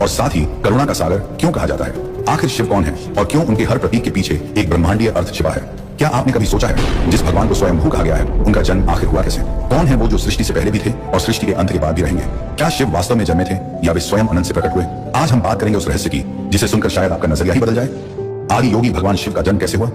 और साथ ही करुणा का सागर क्यों कहा जाता है? आखिर शिव कौन है और क्यों उनके हर प्रतीक के पीछे एक ब्रह्मांडीय अर्थ छिपा है? क्या आपने कभी सोचा है जिस भगवान को स्वयंभू कहा गया है, उनका जन्म आखिर हुआ कैसे? कौन है वो जो सृष्टि से पहले भी थे और सृष्टि के अंत के बाद भी रहेंगे? क्या शिव वास्तव में जन्मे थे या वे स्वयं अनंत से प्रकट हुए? आज हम बात करेंगे उस रहस्य की जिसे सुनकर शायद आपका नजरिया ही बदल जाए। आदि योगी भगवान शिव का जन्म कैसे हुआ?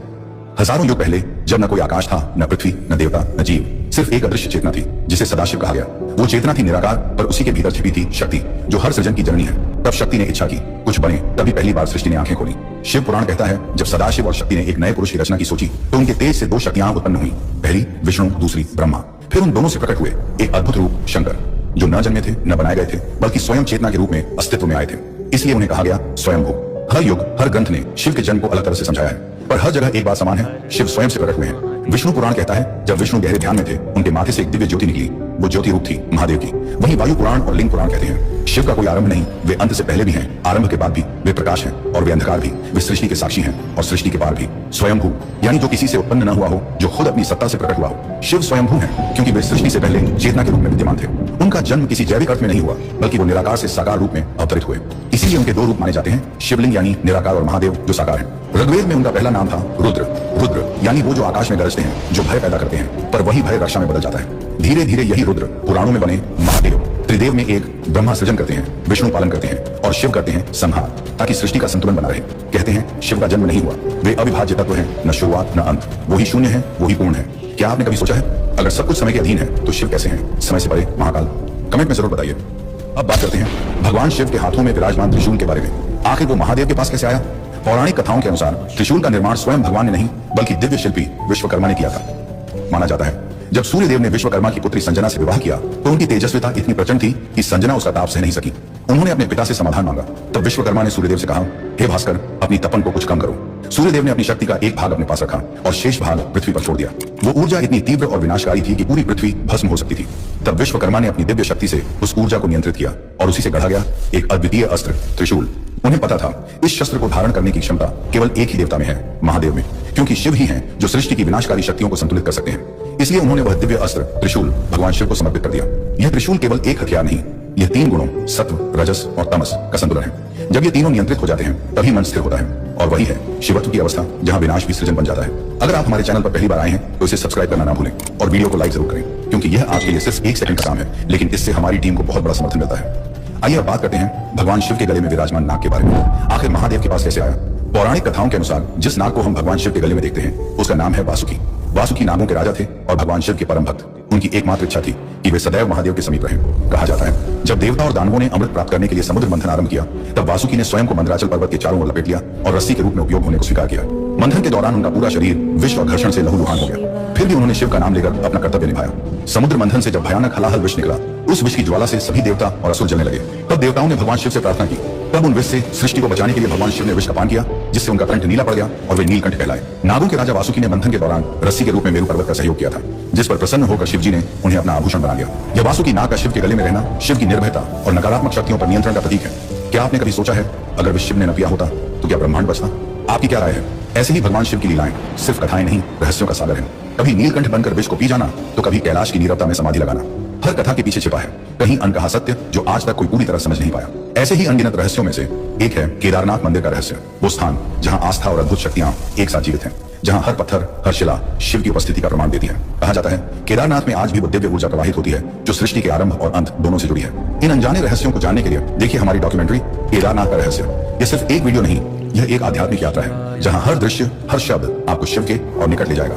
हजारों युग पहले जब न कोई आकाश था, न पृथ्वी, न देवता, न जीव, सिर्फ एक अदृश्य चेतना थी जिसे सदाशिव कहा गया। वो चेतना थी निराकार, पर उसी के भीतर छिपी थी शक्ति जो हर सृजन की जननी है। तब शक्ति ने इच्छा की कुछ बने, तभी पहली बार सृष्टि ने आंखें खोली। शिव पुराण कहता है जब सदाशिव और शक्ति ने एक नए पुरुष की रचना की सोची तो उनके तेज से दो शक्तियां उत्पन्न हुई, पहली विष्णु, दूसरी ब्रह्मा। फिर उन दोनों से प्रकट हुए एक अद्भुत रूप शंकर, जो न जन्मे थे, न बनाए गए थे, बल्कि स्वयं चेतना के रूप में अस्तित्व में आए थे। इसलिए उन्हें कहा गया स्वयंभू। हर युग, हर ग्रंथ ने शिव के जन्म को अलग तरह से समझाया है, पर हर जगह एक बात समान है, शिव स्वयं से प्रकट हुए हैं। विष्णु पुराण कहता है जब विष्णु गहरे ध्यान में थे, उनके माथे से एक दिव्य ज्योति निकली। वो ज्योति रूप थी महादेव की। वहीं वायु पुराण और लिंग पुराण कहते हैं शिव का कोई आरंभ नहीं, वे अंत से पहले भी हैं, आरंभ के बाद भी। वे प्रकाश हैं और वे अंधकार भी। वे सृष्टि के साक्षी हैं और सृष्टि के पार भी। स्वयंभू यानी जो किसी से उत्पन्न न हुआ हो, जो खुद अपनी सत्ता से प्रकट हुआ हो। शिव स्वयंभू हैं क्योंकि वे सृष्टि से पहले चेतना के रूप में विद्यमान थे। उनका जन्म किसी जैविक अर्थ में नहीं हुआ, बल्कि वो निराकार से साकार रूप में अवतरित हुए। इसीलिए उनके दो रूप माने जाते हैं, शिवलिंग यानी निराकार और महादेव जो साकार है। ऋग्वेद में उनका पहला नाम था रुद्र। रुद्र यानी वो जो आकाश में गरजते हैं, जो भय पैदा करते हैं, पर वही भय रक्षा में बदल जाता है। धीरे धीरे यही रुद्र पुराणों में बने महादेव। त्रिदेव में एक ब्रह्मा सृजन करते हैं, विष्णु पालन करते हैं और शिव करते हैं संहार, ताकि सृष्टि का संतुलन बना रहे। कहते हैं शिव का जन्म नहीं हुआ, वे अविभाज्य तत्व हैं, न शुरुआत न अंत। वही शून्य है, वही पूर्ण है। क्या आपने कभी सोचा है अगर सब कुछ समय के अधीन है तो शिव कैसे हैं? समय से परे महाकाल। कमेंट में जरूर बताइए। अब बात करते हैं भगवान शिव के हाथों में विराजमान त्रिशूल के बारे में। आखिर वो महादेव के पास कैसे आया? पौराणिक कथाओं के अनुसार त्रिशूल का निर्माण स्वयं भगवान ने नहीं, बल्कि दिव्य शिल्पी विश्वकर्मा ने किया था। माना जाता है जब सूर्यदेव ने विश्वकर्मा की पुत्री संजना से विवाह किया तो उनकी तेजस्विता इतनी प्रचंड थी कि संजना उसका ताप सह नहीं सकी। उन्होंने अपने पिता से समाधान मांगा। तब विश्वकर्मा ने सूर्यदेव से कहा, हे भास्कर, अपनी तपन को कुछ कम करो। सूर्यदेव ने अपनी शक्ति का एक भाग अपने पास रखा और शेष भाग पृथ्वी पर छोड़ दिया। वो ऊर्जा इतनी तीव्र और विनाशकारी थी कि पूरी पृथ्वी भस्म हो सकती थी। तब विश्वकर्मा ने अपनी दिव्य शक्ति से उस ऊर्जा को नियंत्रित किया और उसी से गढ़ा गया एक अद्वितीय अस्त्र त्रिशूल। उन्हें पता था इस शस्त्र को धारण करने की क्षमता केवल एक ही देवता में है, महादेव में, क्योंकि शिव ही हैं जो सृष्टि की विनाशकारी शक्तियों को संतुलित कर सकते हैं। इसलिए उन्होंने वह दिव्य अस्त्र त्रिशूल भगवान शिव को समर्पित कर दिया। यह त्रिशूल केवल एक हथियार नहीं, यह तीन गुणों सत्व, रजस और तमस का संतुलन है। जब ये तीनों नियंत्रित हो जाते हैं तभी मन स्थिर होता है, और वही है शिवत्व की अवस्था जहां विनाश भी सृजन बन जाता है। अगर आप हमारे चैनल पर पहली बार आए हैं तो इसे सब्सक्राइब करना ना भूलें और वीडियो को लाइक जरूर करें, क्योंकि यह आपके लिए सिर्फ 1 सेकंड का काम है, लेकिन इससे हमारी टीम को बहुत बड़ा समर्थन मिलता है। आइए अब बात करते हैं भगवान शिव के गले में विराजमान नाग के बारे में। आखिर महादेव के पास कैसे आया? पौराणिक कथाओं के अनुसार जिस नाग को हम भगवान शिव के गले में देखते हैं उसका नाम है वासुकी। वासुकी नागों के राजा थे और भगवान शिव के परम भक्त। उनकी एकमात्र इच्छा थी कि वे सदैव महादेव के समीप रहें। कहा जाता है जब देवता और दानवों ने अमृत प्राप्त करने के लिए समुद्र मंथन आरंभ किया, तब वासुकी ने स्वयं को मंदराचल पर्वत के चारों ओर लपेट लिया और रस्सी के रूप में उपयोग होने को स्वीकार किया। मंथन के दौरान उनका पूरा शरीर विष और घर्षण से लहूलुहान हो गया। फिर भी उन्होंने शिव का नाम लेकर अपना कर्तव्य निभाया। समुद्र मंथन से जब भयानक हलाहल विष निकला, उस विष की ज्वाला से सभी देवता और असुर जलने लगे। तब देवताओं ने भगवान शिव से प्रार्थना की। तब उन विष से सृष्टि को बचाने के लिए भगवान शिव ने विष का पान किया, जिससे उनका कंठ नीला पड़ गया और वे नीलकंठ कहलाए। नागों के राजा वासुकी ने मंथन के दौरान रस्सी के रूप में मेरु पर्वत का सहयोग किया था, जिस पर प्रसन्न होकर शिवजी ने उन्हें अपना आभूषण बना लिया। यह वासुकी नाग का शिव के गले में रहना शिव की निर्भयता और नकारात्मक शक्तियों पर नियंत्रण का प्रतीक है। क्या आपने कभी सोचा है अगर विष शिव ने न पिया होता तो क्या ब्रह्मांड बचता? आपकी क्या राय है? ऐसे ही भगवान शिव की लीलाएं सिर्फ कथाएं नहीं, रहस्यों का सागर है। कभी नीलकंठ बनकर विष को पी जाना तो कभी कैलाश की नीरवता में समाधि लगाना। हर कथा के पीछे छिपा है कहीं अनकहा सत्य जो आज तक कोई पूरी तरह समझ नहीं पाया। ऐसे ही अनगिनत रहस्यों में से एक है केदारनाथ मंदिर का रहस्य। वो स्थान जहां आस्था और अद्भुत शक्तियां एक साथ जीवित हैं, जहां हर पत्थर, हर शिला शिव की उपस्थिति का प्रमाण देती है। कहा जाता है केदारनाथ में आज भी वो दिव्य ऊर्जा प्रवाहित होती है जो सृष्टि के आरंभ और अंत दोनों से जुड़ी है। इन अनजाने रहस्यों को जानने के लिए देखिए हमारी डॉक्यूमेंट्री केदारनाथ का रहस्य। यह सिर्फ एक वीडियो नहीं, यह एक आध्यात्मिक यात्रा है जहां हर दृश्य, हर शब्द आपको शिव के और निकट ले जाएगा।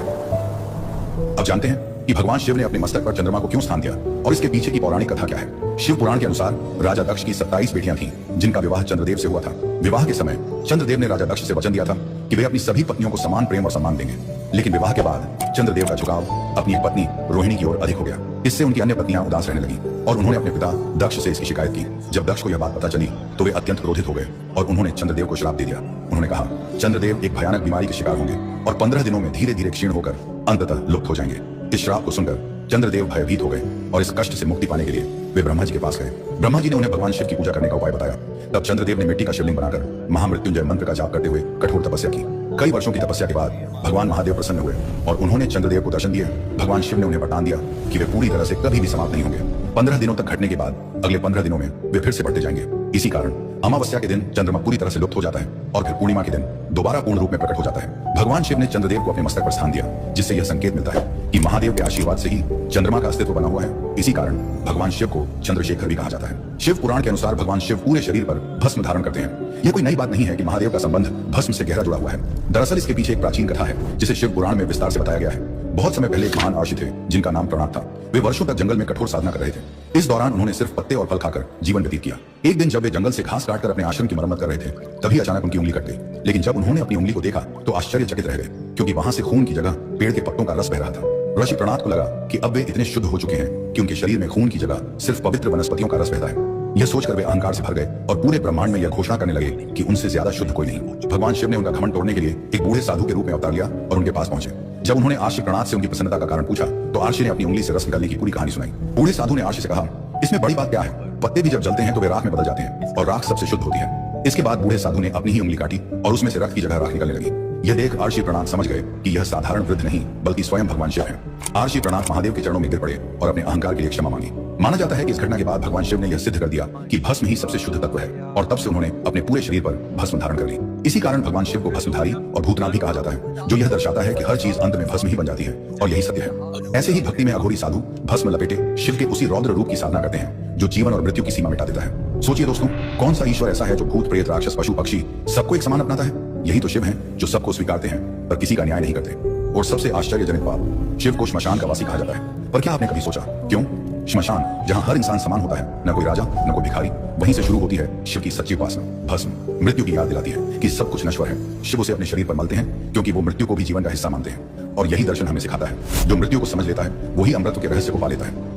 अब जानते हैं कि भगवान शिव ने अपने मस्तक पर चंद्रमा को क्यों स्थान दिया और इसके पीछे की पौराणिक कथा क्या है। शिव पुराण के अनुसार राजा दक्ष की 27 बेटियां थीं, जिनका विवाह चंद्रदेव से हुआ था। विवाह के समय चंद्रदेव ने राजा दक्ष से वचन दिया था कि वे अपनी सभी पत्नियों को समान प्रेम और सम्मान देंगे। लेकिन विवाह के बाद चंद्रदेव का झुकाव अपनी एक पत्नी रोहिणी की ओर अधिक हो गया। इससे उनकी अन्य पत्नियां उदास रहने लगीं और उन्होंने अपने पिता दक्ष से इसकी शिकायत की। जब दक्ष को यह बात पता चली तो वे अत्यंत क्रोधित हो गए और उन्होंने चंद्रदेव को श्राप दे दिया। उन्होंने कहा चंद्रदेव एक भयानक बीमारी के शिकार होंगे और 15 दिनों में धीरे धीरे क्षीण होकर अंततः लुप्त हो जाएंगे। इस श्राप को सुनकर चंद्रदेव भयभीत हो गए और इस कष्ट से मुक्ति पाने के लिए वे ब्रह्मा जी के पास गए। ब्रह्मा जी ने उन्हें भगवान शिव की पूजा करने का उपाय बताया। तब चंद्रदेव ने मिट्टी का शिवलिंग बनाकर महामृत्युंजय मंत्र का जाप करते हुए कठोर तपस्या की। कई वर्षों की तपस्या के बाद भगवान महादेव प्रसन्न हुए और उन्होंने चंद्रदेव को दर्शन दिए। भगवान शिव ने उन्हें वरदान दिया कि वे पूरी तरह से कभी भी समाप्त नहीं होंगे। 15 दिनों तक घटने के बाद अगले 15 दिनों में वे फिर से बढ़ते जाएंगे। इसी कारण अमावस्या के दिन चंद्रमा पूरी तरह से लुप्त हो जाता है और फिर पूर्णिमा के दिन दोबारा पूर्ण रूप में प्रकट हो जाता है। भगवान शिव ने चंद्रदेव को अपने मस्तक पर स्थान दिया, जिससे यह संकेत मिलता है कि महादेव के आशीर्वाद से ही चंद्रमा का अस्तित्व बना हुआ है। इसी कारण भगवान शिव को चंद्रशेखर भी कहा जाता है। शिव पुराण के अनुसार भगवान शिव पूरे शरीर पर भस्म धारण करते हैं। यह कोई नई बात नहीं है कि महादेव का संबंध भस्म से गहरा जुड़ा हुआ है। दरअसल इसके पीछे एक प्राचीन कथा है जिसे शिव पुराण में विस्तार से बताया गया है। बहुत समय पहले एक महान आर्षि थे जिनका नाम प्रणाक था। वे वर्षों तक जंगल में कठोर साधना कर रहे थे। इस दौरान उन्होंने सिर्फ पत्ते और फल खाकर जीवन व्यतीत किया। एक दिन जब वे जंगल से घास काटकर अपने आश्रम की मरम्मत कर रहे थे, तभी अचानक उनकी उंगली कट गई। लेकिन जब उन्होंने अपनी उंगली को देखा तो आश्चर्यचकित रह गए, क्योंकि वहां से खून की जगह पेड़ के पत्तों का रस बह रहा था। ऋषि प्रणाक को लगा कि अब वे इतने शुद्ध हो चुके हैं कि उनके शरीर में खून की जगह सिर्फ पवित्र वनस्पतियों का रस बहता है। यह सोचकर वे अहंकार से भर गए और पूरे ब्रह्मांड में यह घोषणा करने लगे कि उनसे ज्यादा शुद्ध कोई नहीं। भगवान शिव ने उनका घमंड तोड़ने के लिए एक बूढ़े साधु के रूप में अवतार लिया और उनके पास पहुंचे। जब उन्होंने आर्षि प्रणाक से उनकी प्रसन्नता का कारण पूछा तो आर्षि ने अपनी उंगली से रस निकालने की पूरी कहानी सुनाई। बूढ़े साधु ने आर्षि से कहा, इसमें बड़ी बात क्या है? पत्ते भी जब जलते हैं तो वे राख में बदल जाते हैं और राख सबसे शुद्ध होती है। इसके बाद बूढ़े साधु ने अपनी ही उंगली काटी और उसमें से रक्त की जगह राख निकलने लगी। यह देख आर्षि प्रणाक समझ गए कि यह साधारण वृद्ध नहीं बल्कि स्वयं भगवान शिव है। आर्षि प्रणाक महादेव के चरणों में गिर पड़े और अपने अहंकार के लिए क्षमा मांगी। माना जाता है कि इस घटना के बाद भगवान शिव ने यह सिद्ध कर दिया कि भस्म ही सबसे शुद्ध तत्व है और तब से उन्होंने अपने पूरे शरीर पर भस्म धारण कर ली। इसी कारण भगवान शिव को भस्मधारी और भूतनाथ भी कहा जाता है, जो यह दर्शाता है कि हर चीज अंत में भस्म ही बन जाती है और यही सत्य है। ऐसे ही भक्ति में अघोरी साधु भस्म लपेटे शिव के उसी रौद्र रूप की साधना करते हैं जो जीवन और मृत्यु की सीमा मिटा देता है। सोचिए दोस्तों, कौन सा ईश्वर ऐसा है जो भूत प्रेत राक्षस पशु पक्षी सबको एक समान अपनाता है? यही तो शिव है जो सबको स्वीकारते हैं पर किसी का न्याय नहीं करते। और सबसे आश्चर्यजनक बात, शिव को श्मशान का वासी कहा जाता है। पर क्या आपने कभी सोचा क्यों? श्मशान, जहां हर इंसान समान होता है, न कोई राजा न कोई भिखारी, वहीं से शुरू होती है शिव की सच्ची उपासना। भस्म मृत्यु की याद दिलाती है कि सब कुछ नश्वर है। शिव उसे अपने शरीर पर मलते हैं क्योंकि वो मृत्यु को भी जीवन का हिस्सा मानते हैं। और यही दर्शन हमें सिखाता है, जो मृत्यु को समझ लेता है वही अमृत के रहस्य को पा लेता है।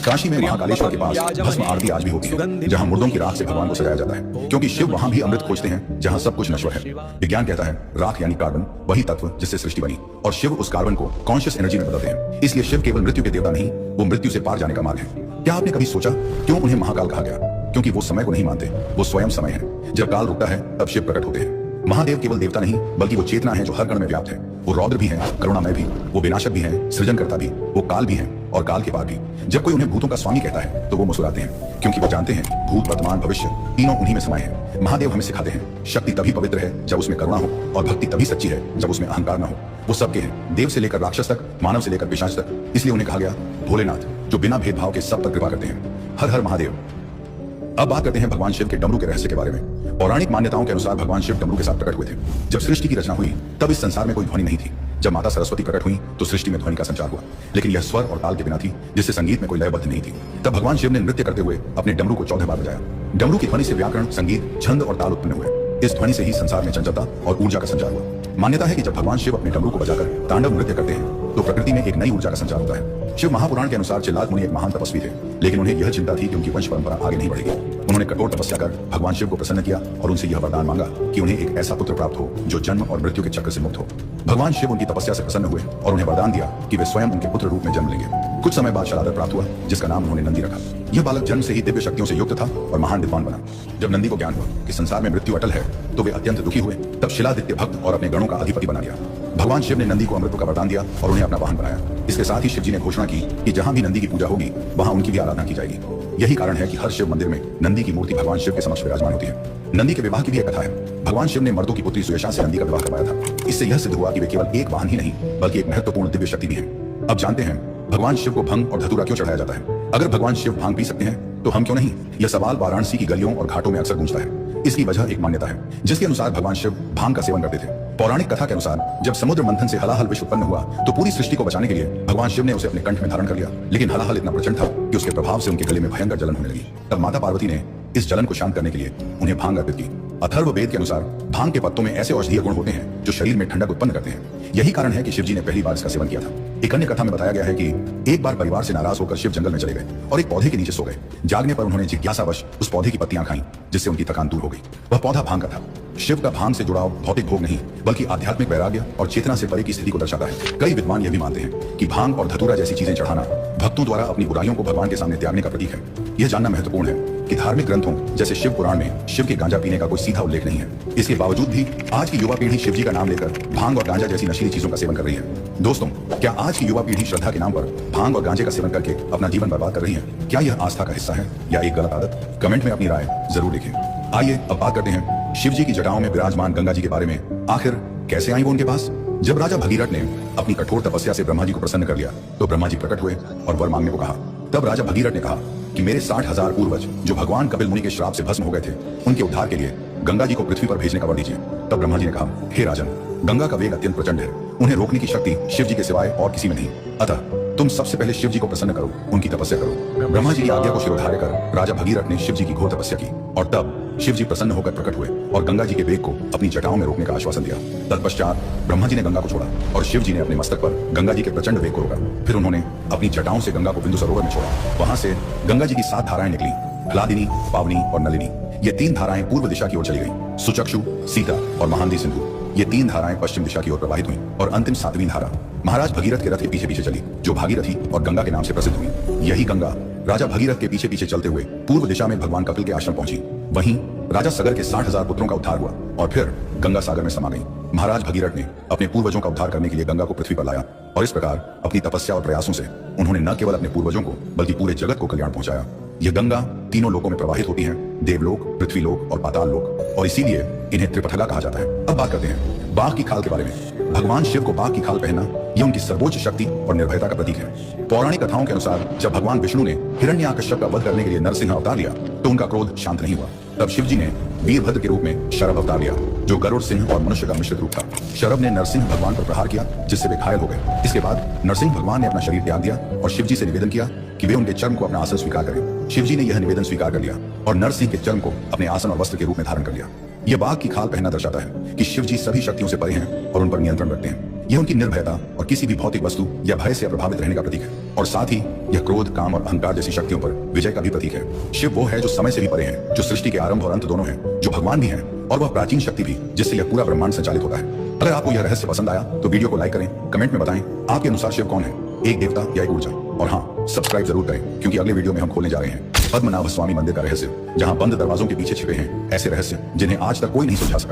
काशी में महाकालेश्वर के पास भस्म आरती आज भी होती है, जहां मुर्दों की राख से भगवान को सजाया जाता है, क्योंकि शिव वहां भी अमृत खोजते हैं जहां सब कुछ नश्वर है। विज्ञान कहता है राख यानी कार्बन वही तत्व जिससे सृष्टि बनी, और शिव उस कार्बन को कॉन्शियस एनर्जी में बदलते हैं। इसलिए शिव केवल मृत्यु के देवता नहीं, वो मृत्यु से पार जाने का मार्ग है। क्या आपने कभी सोचा क्यों उन्हें महाकाल कहा गया? क्योंकि वो समय को नहीं मानते, वो स्वयं समय है। जब काल रुकता है तब शिव प्रकट होते हैं। महादेव केवल देवता नहीं बल्कि वो चेतना है जो हर कण में व्याप्त है। वो रौद्र भी है, करुणामय भी, वो विनाशक भी है, सृजनकर्ता भी, वो काल भी है और काल के पार भी। जब कोई उन्हें भूतों का स्वामी कहता है तो वो मुस्कुराते हैं, क्योंकि वो जानते हैं भूत वर्तमान भविष्य तीनों उन्हीं में समाये हैं। महादेव हमें सिखाते हैं शक्ति तभी पवित्र है जब उसमें करुणा हो, और भक्ति तभी सच्ची है जब उसमें अहंकार न हो। वो सबके हैं, देव से लेकर राक्षस तक, मानव से लेकर पिशाच तक। इसलिए उन्हें कहा गया भोलेनाथ, जो बिना भेदभाव के सब पर कृपा करते हैं। हर हर महादेव। अब बात करते हैं भगवान शिव के डमरू के रहस्य के बारे में। पौराणिक मान्यताओं के अनुसार भगवान शिव डमरू के साथ प्रकट हुए थे। जब सृष्टि की रचना हुई तब इस संसार में कोई ध्वनि नहीं थी। जब माता सरस्वती प्रकट हुई तो सृष्टि में ध्वनि का संचार हुआ, लेकिन यह स्वर और ताल के बिना थी, जिससे संगीत में कोई लयबद्ध नहीं थी। तब भगवान शिव ने नृत्य करते हुए अपने डमरू को 14 बार बजाया। डमरू की ध्वनि से व्याकरण, संगीत, छंद और ताल उत्पन्न हुए। इस ध्वनि से ही संसार में चंचलता और ऊर्जा का संचार हुआ। मान्यता है कि जब भगवान शिव अपने डमरू को बजाकर तांडव नृत्य करते हैं तो प्रकृति में एक नई ऊर्जा का संचार होता है। शिव महापुराण के अनुसार चिल्लात मुनि एक महान तपस्वी थे, लेकिन उन्हें यह चिंता थी कि उनकी वंश परंपरा आगे नहीं बढ़ेगी। उन्होंने कठोर तपस्या कर भगवान शिव को प्रसन्न किया और उनसे यह वरदान मांगा कि उन्हें एक ऐसा पुत्र प्राप्त हो जो जन्म और मृत्यु के चक्र से मुक्त हो। भगवान शिव उनकी तपस्या से प्रसन्न हुए और उन्हें वरदान दिया कि वे स्वयं उनके पुत्र रूप में जन्म लेंगे। कुछ समय बाद शलादर प्राप्त हुआ, जिसका नाम उन्होंने नंदी रखा। यह बालक जन्म से ही दिव्य शक्तियों से युक्त था और महान विद्वान बना। जब नंदी को ज्ञान हुआ कि संसार में मृत्यु अटल है तो वे अत्यंत दुखी हुए। तब शिलादित्य भक्त और अपने गणों का अधिपति बना दिया। भगवान शिव ने नंदी को अमृत का वरदान दिया और उन्हें अपना वाहन बनाया। इसके साथ ही शिव जी ने घोषणा की कि जहां भी नंदी की पूजा होगी वहां उनकी भी आराधना की जाएगी। यही कारण है कि हर शिव मंदिर में नंदी की मूर्ति भगवान शिव के समक्ष विराजमान होती है। नंदी के विवाह की भी एक कथा है। भगवान शिव ने मर्दों की पुत्री सुयशा से नंदी का विवाह करवाया था। इससे यह सिद्ध हुआ कि वे केवल एक वाहन ही नहीं बल्कि एक महत्वपूर्ण दिव्य शक्ति भी है। अब जानते हैं भगवान शिव को भंग और धतूरा क्यों चढ़ाया जाता है। अगर भगवान शिव भांग पी सकते हैं तो हम क्यों नहीं? यह सवाल वाराणसी की गलियों और घाटों में अक्सर गूंजता है। इसकी वजह एक मान्यता है जिसके अनुसार भगवान शिव भांग का सेवन करते थे। पौराणिक कथा के अनुसार जब समुद्र मंथन से हलाहल विष उत्पन्न हुआ तो पूरी सृष्टि को बचाने के लिए भगवान शिव ने उसे अपने कंठ में धारण कर लिया, लेकिन हलाहल इतना प्रचंड था कि उसके प्रभाव से उनके गले में भयंकर जलन होने लगी। तब माता पार्वती ने इस जलन को शांत करने के लिए उन्हें भांग अर्पित की। अथर्व वेद के अनुसार भांग के पत्तों में ऐसे औषधीय गुण होते हैं जो शरीर में ठंडक उत्पन्न करते हैं। यही कारण है कि शिव जी ने पहली बार इसका सेवन किया था। एक अन्य कथा में बताया गया है कि एक बार परिवार से नाराज होकर शिव जंगल में चले गए और एक पौधे के नीचे सो गए। जागने पर उन्होंने जिज्ञासावश उस पौधे की पत्तियां खाई, जिससे उनकी थकान दूर हो गई। वह पौधा भांग का था। शिव का भांग से जुड़ाव भौतिक भोग नहीं बल्कि आध्यात्मिक वैराग्य और चेतना से परे की स्थिति को दर्शाता है। कई विद्वान यह भी मानते हैं कि भांग और धतूरा जैसी चीजें चढ़ाना भक्तों द्वारा अपनी बुराइयों को भगवान के सामने त्यागने का प्रतीक है। यह जानना महत्वपूर्ण है कि धार्मिक ग्रंथों जैसे शिव पुराण में शिव के गांजा पीने का कोई सीधा उल्लेख नहीं है। इसके बावजूद भी आज की युवा पीढ़ी शिव जी का नाम लेकर भांग और गांजा जैसी नशीली चीजों का सेवन कर रही है। दोस्तों, क्या आज की युवा पीढ़ी श्रद्धा के नाम पर भांग और गांजे का सेवन करके अपना जीवन बर्बाद कर रही है? क्या यह आस्था का हिस्सा है या एक गलत आदत? कमेंट में अपनी राय जरूर लिखें। आइए अब बात करते हैं शिव जी की जटाओं में विराजमान गंगा जी के बारे में। आखिर कैसे आई वो उनके पास? जब राजा भगीरथ ने अपनी कठोर तपस्या से ब्रह्मा जी को प्रसन्न कर लिया तो ब्रह्मा जी प्रकट हुए और वर मांगने को कहा। तब राजा भगीरथ ने कहा कि मेरे 60,000 पूर्वज जो भगवान कपिल मुनि के श्राप से भस्म हो गए थे, उनके उद्धार के लिए गंगा जी को पृथ्वी पर भेजने का वर दीजिए। तब ब्रह्मा जी ने कहा, हे राजन, गंगा का वेग अत्यंत प्रचंड है, उन्हें रोकने की शक्ति शिव जी के सिवाय और किसी में नहीं। अतः तुम सबसे पहले शिव जी को प्रसन्न करो, उनकी तपस्या करो। ब्रह्मा जी की आज्ञा को शिरोधार्य कर राजा भगीरथ ने शिव जी की घोर तपस्या की और तब शिव जी प्रसन्न होकर प्रकट हुए और गंगा जी के वेग को अपनी जटाओं में रोकने का आश्वासन दिया। तत्पश्चात ब्रह्मा जी ने गंगा को छोड़ा और शिव जी ने अपने मस्तक पर गंगा जी के प्रचंड वेग को रोका। फिर उन्होंने अपनी जटाओं से गंगा को बिंदु सरोवर में छोड़ा। वहां से गंगा जी की 7 धाराएं निकली, हलादिनी, पावनी और नलिनी। ये 3 धाराएं पूर्व दिशा की ओर चली गई। सुचक्षु, सीता और महानदी सिंधु, ये 3 धाराएं पश्चिम दिशा की ओर प्रवाहित हुई और अंतिम 7वीं धारा महाराज भगीरथ के रथ के पीछे पीछे चली, जो भागीरथी और गंगा के नाम से प्रसिद्ध हुई। यही गंगा राजा भगीरथ के पीछे पीछे चलते हुए पूर्व दिशा में भगवान कपिल के आश्रम पहुंची। वहीं राजा सगर के 60,000 पुत्रों का उद्धार हुआ और फिर गंगा सागर में समा गई। महाराज भगीरथ ने अपने पूर्वजों का उद्धार करने के लिए गंगा को पृथ्वी पर लाया और इस प्रकार अपनी तपस्या और प्रयासों से उन्होंने न केवल अपने पूर्वजों को बल्कि पूरे जगत को कल्याण पहुंचाया। यह गंगा तीनों लोकों में प्रवाहित होती है, देवलोक, पृथ्वीलोक और पाताल लोक, और इसीलिए इन्हें त्रिपथगा कहा जाता है। अब बात करते हैं बाघ की खाल के बारे में। भगवान शिव को बाघ की खाल पहनना यह उनकी सर्वोच्च शक्ति और निर्भयता का प्रतीक है। पौराणिक कथाओं के अनुसार जब भगवान विष्णु ने हिरण्याकश्यप का वध करने के लिए नरसिंह अवतार लिया तो उनका क्रोध शांत नहीं हुआ। तब शिव जी ने वीरभद्र के रूप में शरभ अवतार लिया, जो गरुड़ सिंह और मनुष्य का मिश्रित रूप था। शरभ ने नरसिंह भगवान पर प्रहार किया, जिससे वे घायल हो गए। इसके बाद नरसिंह भगवान ने अपना शरीर त्याग दिया और शिव जी से निवेदन किया कि वे उनके चर्म को अपना आसन स्वीकार करें। शिव जी ने यह निवेदन स्वीकार कर लिया और नरसिंह के चर्म को अपने आसन और वस्त्र के रूप में धारण कर लिया। यह बाघ की खाल पहनना दर्शाता है कि शिव जी सभी शक्तियों से परे हैं और उन पर नियंत्रण रखते हैं। यह उनकी निर्भयता और किसी भी भौतिक वस्तु या भय से अप्रभावित रहने का प्रतीक है और साथ ही यह क्रोध, काम और अहंकार जैसी शक्तियों पर विजय का भी प्रतीक है। शिव वो है जो समय से भी परे है, जो सृष्टि के आरंभ और अंत दोनों है, जो भगवान भी है और वह प्राचीन शक्ति भी, जिससे यह पूरा ब्रह्मांड संचालित होता है। अगर आपको यह रहस्य पसंद आया तो वीडियो को लाइक करें, कमेंट में बताएं आपके अनुसार शिव कौन है, एक देवता या एक ऊर्जा। और हाँ, सब्सक्राइब जरूर करें क्योंकि अगले वीडियो में हम खोलने जा रहे हैं पद्मनाभ स्वामी मंदिर का रहस्य, जहां बंद दरवाजों के पीछे छिपे हैं ऐसे रहस्य जिन्हें आज तक कोई नहीं सुलझा सका।